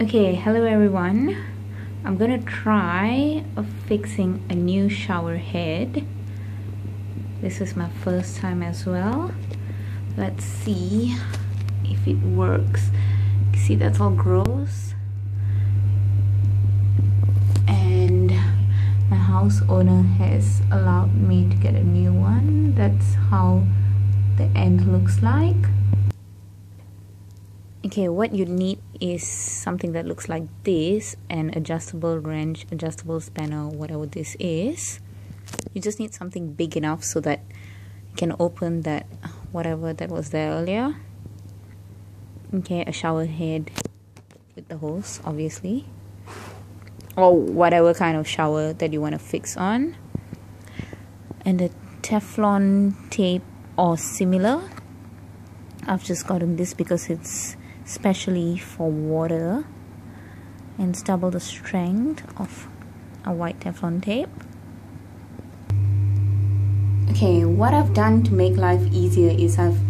Okay, hello everyone. I'm gonna try fixing a new shower head. This is my first time as well. Let's see if it works. See, that's all gross. And my house owner has allowed me to get a new one. That's how the end looks like. Okay, what you need is something that looks like this, an adjustable wrench, adjustable spanner, whatever this is. You just need something big enough so that you can open that whatever that was there earlier. Okay, a shower head with the hose, obviously, or whatever kind of shower that you want to fix on, and a Teflon tape or similar. I've just gotten this because it's especially for water, and it's double the strength of a white Teflon tape. Okay, what I've done to make life easier is I've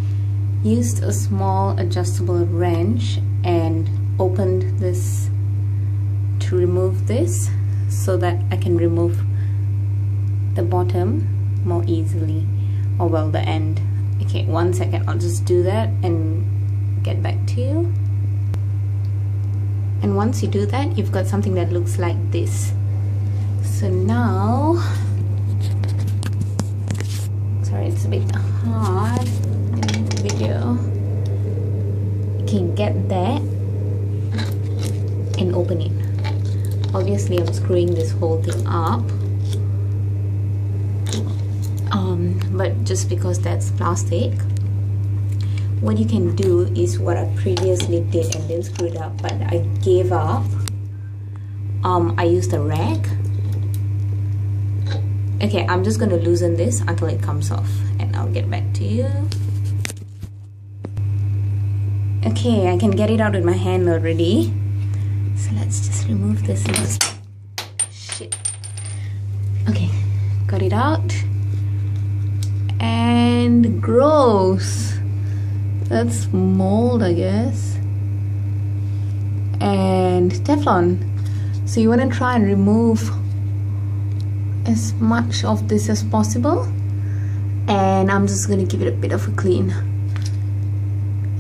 used a small adjustable wrench and opened this to remove this so that I can remove the bottom more easily, or well, the end. Okay, 1 second, I'll just do that and get back to you. And once you do that, you've got something that looks like this. So now, sorry, it's a bit hard in the video. You can get that and open it. Obviously, I'm screwing this whole thing up, but just because that's plastic, what you can do is what I previously did and then screwed up, but I gave up. I used a rag. Okay, I'm just going to loosen this until it comes off and I'll get back to you. Okay, I can get it out with my hand already. So let's just remove this shit. Okay, got it out. And gross. That's mold, I guess. And Teflon. So you want to try and remove as much of this as possible. And I'm just going to give it a bit of a clean.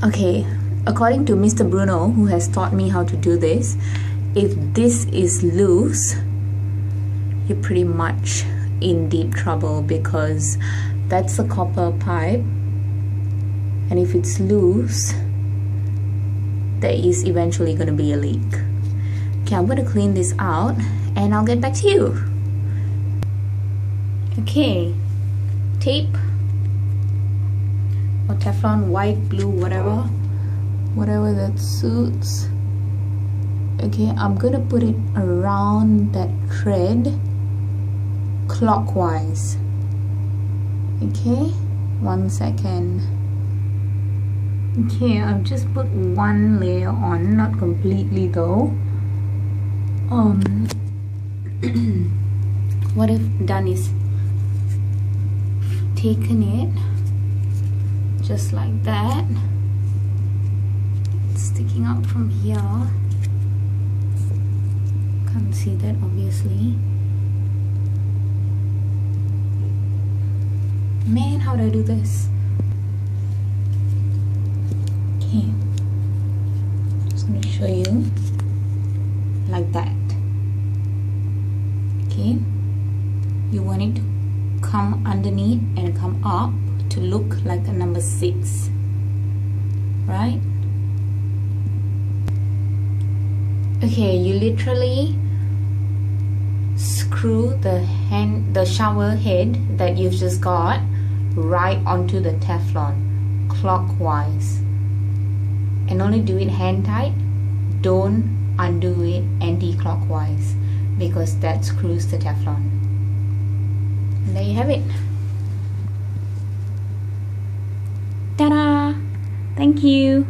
Okay, according to Mr. Bruno, who has taught me how to do this, if this is loose, you're pretty much in deep trouble, because that's a copper pipe. And if it's loose, there is eventually going to be a leak. Okay, I'm going to clean this out and I'll get back to you. Okay, tape or Teflon, white, blue, whatever that suits. Okay, I'm going to put it around that thread clockwise. Okay, 1 second. Okay, I've just put one layer on, not completely though. What I've done is taken it just like that. It's sticking out from here. Can't see that obviously. Man, how do I do this? Okay, just going to show you like that. Okay, you want it to come underneath and come up to look like a number 6, right? Okay, you literally screw the shower head that you've just got right onto the Teflon clockwise. And only do it hand tight. Don't undo it anti-clockwise, because that screws the Teflon. And there you have it. Ta-da! Thank you.